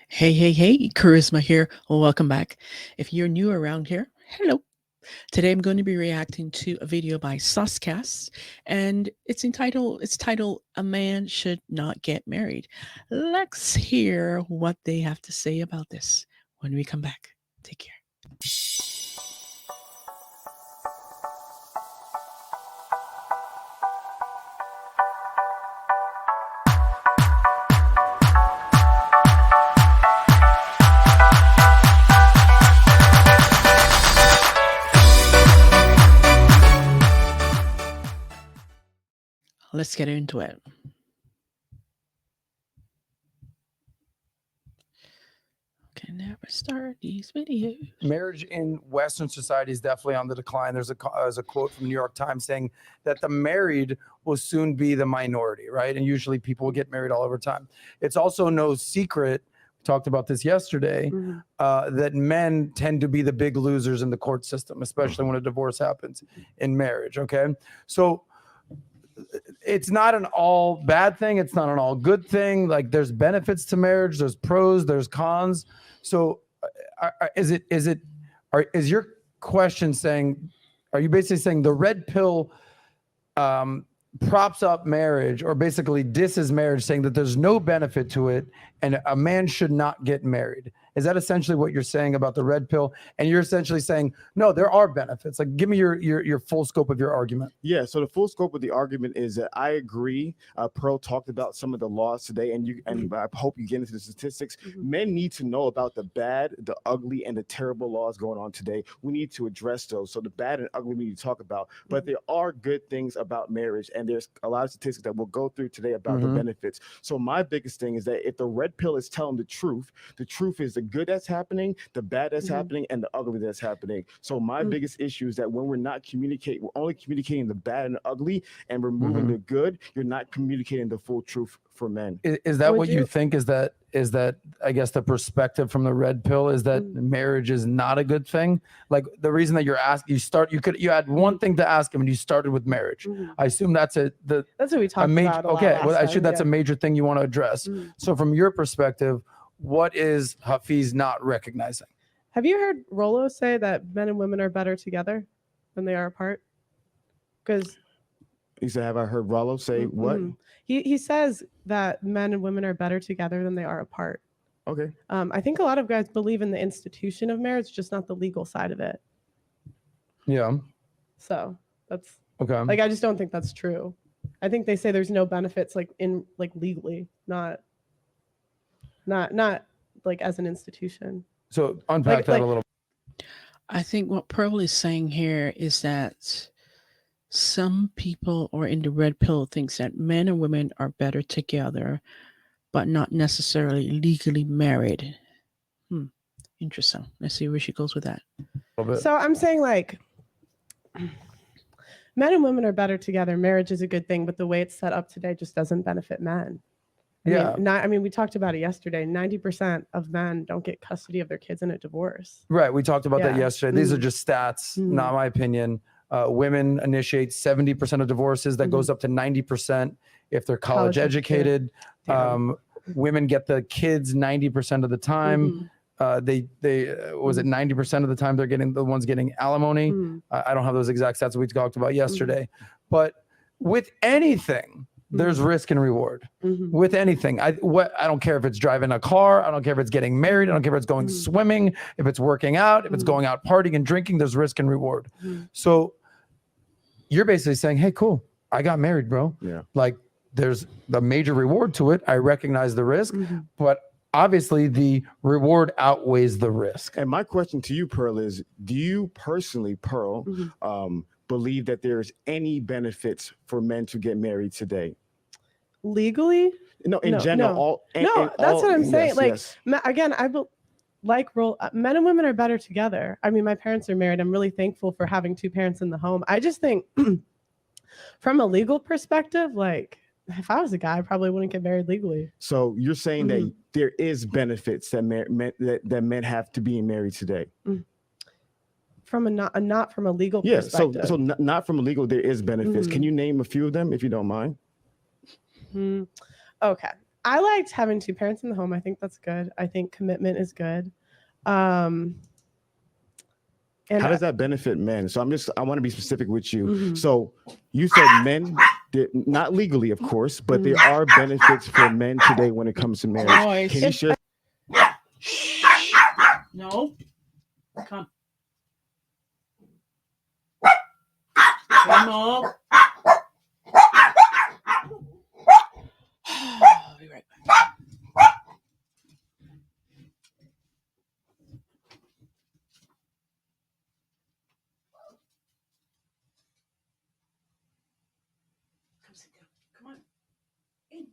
Hey, Charisma here. Welcome back. If you're new around here, hello. Today I'm going to be reacting to a video by Suscast, and it's titled A Man Should Not Get Married. Let's hear what they have to say about this when we come back. Take care. Let's get into it. Can never start these videos. Marriage in Western society is definitely on the decline. There's a quote from the New York Times saying that the married will soon be the minority, right? And usually people will get married all over time. It's also no secret, we talked about this yesterday, that men tend to be the big losers in the court system, especially when a divorce happens in marriage, okay? So it's not an all bad thing. It's not an all good thing. Like there's benefits to marriage. There's pros, there's cons. So is your question saying, are you basically saying the red pill props up marriage, or basically disses marriage, saying that there's no benefit to it and a man should not get married? Is that essentially what you're saying about the red pill? And you're essentially saying, no, there are benefits. Like, give me your full scope of your argument. Yeah, so the full scope of the argument is that I agree. Pearl talked about some of the laws today, and I hope you get into the statistics. Men need to know about the bad, the ugly, and the terrible laws going on today. We need to address those. So the bad and ugly we need to talk about, but there are good things about marriage, and there's a lot of statistics that we'll go through today about the benefits. So my biggest thing is that if the red pill is telling the truth is the good that's happening, the bad that's happening, and the ugly that's happening. So my biggest issue is that when we're not communicating, we're only communicating the bad and the ugly and removing the good, you're not communicating the full truth for men. Is that what you think? Is that I guess the perspective from the red pill is that marriage is not a good thing? Like the reason that you're asking, you had one thing to ask him and you started with marriage. I assume that's what we talked about. Okay, well, I should that's a major thing you want to address. So from your perspective, what is Hafiz not recognizing? Have you heard Rollo say that men and women are better together than they are apart? Because he said, have I heard Rollo say what? He says that men and women are better together than they are apart. Okay. I think a lot of guys believe in the institution of marriage, just not the legal side of it. Yeah. So that's okay. Like, I just don't think that's true. I think they say there's no benefits legally, not like as an institution. So unpack that a little. I think what Pearl is saying here is that some people or in the red pill thinks that men and women are better together, but not necessarily legally married. Interesting. Let's see where she goes with that. So I'm saying, like, men and women are better together. Marriage is a good thing, but the way it's set up today just doesn't benefit men. I mean, we talked about it yesterday. 90% of men don't get custody of their kids in a divorce. Right. We talked about that yesterday. These are just stats, not my opinion. Women initiate 70% of divorces. That goes up to 90% if they're college educated. Women get the kids 90% of the time. They was it 90% of the time they're getting the ones getting alimony. I don't have those exact stats we talked about yesterday. But with anything, there's risk and reward. With anything. I don't care if it's driving a car. I don't care if it's getting married. I don't care if it's going swimming, if it's working out, if it's going out partying and drinking, there's risk and reward. So you're basically saying, hey, cool, I got married, bro. Yeah. Like there's the major reward to it. I recognize the risk, but obviously the reward outweighs the risk. And my question to you, Pearl, is do you personally, Pearl, believe that there's any benefits for men to get married today? Legally? No, in general. That's what I'm saying. Again, men and women are better together. I mean, my parents are married. I'm really thankful for having two parents in the home. I just think from a legal perspective, like if I was a guy, I probably wouldn't get married legally. So you're saying that there is benefits that men have to being married today? From not from a legal perspective. So not from a legal, there is benefits. Can you name a few of them if you don't mind? Okay. I liked having 2 parents in the home. I think that's good. I think commitment is good. And how does that benefit men? So I want to be specific with you. Mhm. So you said men, not legally, of course, but there are benefits for men today when it comes to marriage. Can you share? No. Come. Come on. I'll be right back. Come sit down. Come on. In.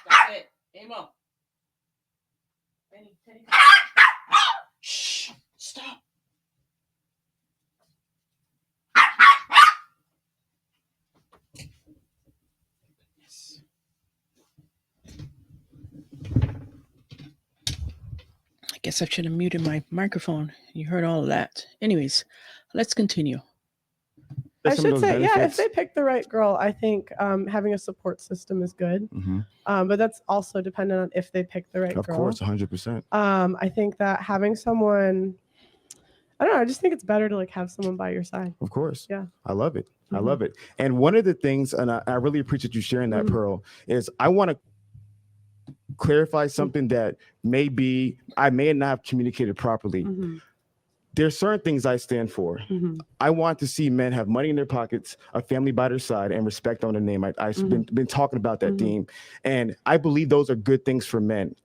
That's it. Amo. Penny, Penny. Shh. Stop. Yes. I guess I should have muted my microphone. You heard all of that. Anyways, let's continue. I should say, yeah, if they pick the right girl, I think having a support system is good. But that's also dependent on if they pick the right girl. Of course, 100%. I think that having someone, I don't know, I just think it's better to like have someone by your side. Of course. Yeah. I love it. I love it. And one of the things, and I really appreciate you sharing that, Pearl, is I want to clarify something that I may not have communicated properly. There's certain things I stand for. I want to see men have money in their pockets, a family by their side, and respect on their name. I've been talking about that theme. And I believe those are good things for men.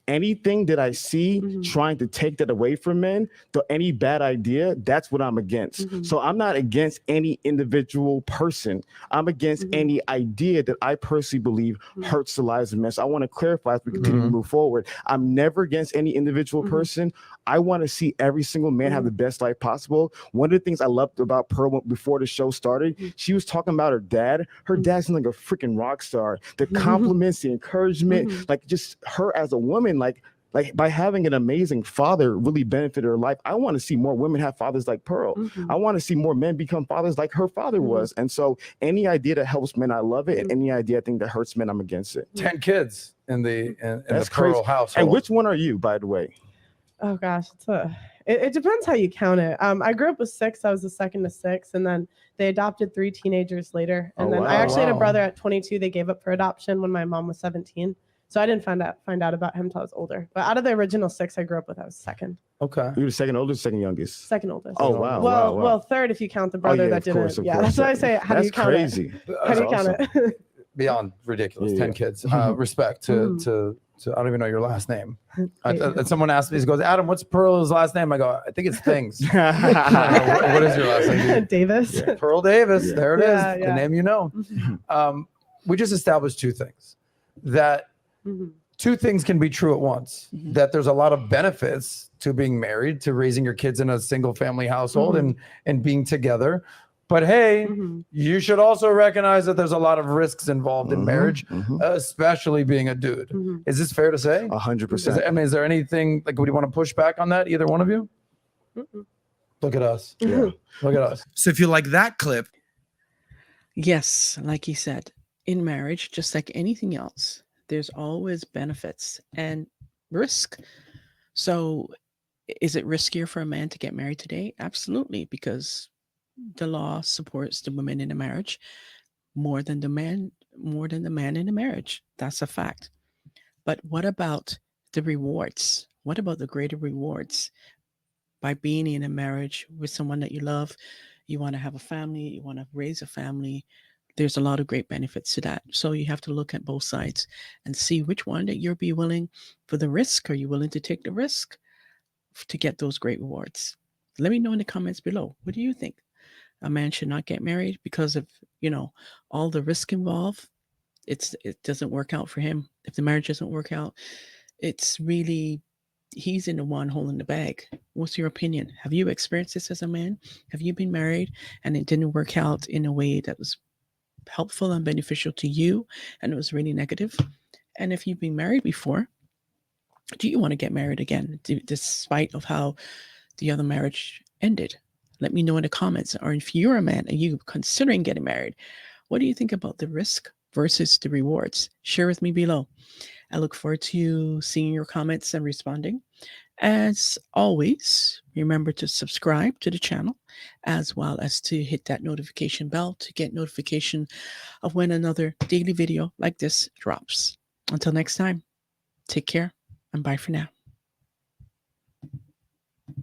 Anything that I see trying to take that away from men, any bad idea, that's what I'm against. So I'm not against any individual person. I'm against any idea that I personally believe hurts the lives of men. So I want to clarify as we continue to move forward. I'm never against any individual person. I want to see every single man have the best life possible. One of the things I loved about Pearl before the show started, she was talking about her dad. Her dad's like a freaking rock star. The compliments, the encouragement, like just her as a woman, like by having an amazing father really benefited her life. I want to see more women have fathers like Pearl. I want to see more men become fathers like her father was. And so any idea that helps men, I love it. And any idea I think that hurts men, I'm against it. 10 kids in the Pearl household. And which one are you, by the way? Oh gosh, it depends how you count it. I grew up with 6. I was the second to 6, and then they adopted 3 teenagers later. And then I actually had a brother at 22. They gave up for adoption when my mom was 17. So I didn't find out about him until I was older. But out of the original 6 I grew up with, I was second. Okay. You were the second oldest, second youngest? Second oldest. Oh, wow. Well, third if you count the brother that didn't. That's why I say, how do you count crazy. it? How do you count it? Beyond ridiculous. 10 kids. Respect to I don't even know your last name. Someone asked me, he goes, Adam, what's Pearl's last name? I go, I think it's Things. What is your last name? Davis. Yeah. Pearl Davis. There it is. The name you know. We just established 2 things. That 2 things can be true at once. That there's a lot of benefits to being married, to raising your kids in a single family household and being together. But hey, you should also recognize that there's a lot of risks involved in marriage, especially being a dude. Is this fair to say? 100%. I mean, is there anything, like, would you want to push back on that, either one of you? Look at us. Look at us. So if you like that clip. Yes, like he said, in marriage, just like anything else, there's always benefits and risk. So is it riskier for a man to get married today? Absolutely, because the law supports the woman in a marriage more than the man in a marriage. That's a fact. But what about the rewards? What about the greater rewards by being in a marriage with someone that you love? You want to have a family, you want to raise a family. There's a lot of great benefits to that. So you have to look at both sides and see which one that you'll be willing for the risk. Are you willing to take the risk to get those great rewards? Let me know in the comments below. What do you think? A man should not get married because of, all the risk involved. It doesn't work out for him. If the marriage doesn't work out, it's really, he's in the one holding the bag. What's your opinion? Have you experienced this as a man? Have you been married and it didn't work out in a way that was helpful and beneficial to you and it was really negative? And if you've been married before, do you want to get married again despite of how the other marriage ended? Let me know in the comments. Or if you're a man and you're considering getting married, What do you think about the risk versus the rewards? Share with me below. I look forward to seeing your comments and responding. As always, remember to subscribe to the channel as well as to hit that notification bell to get notification of when another daily video like this drops. Until next time, take care and bye for now.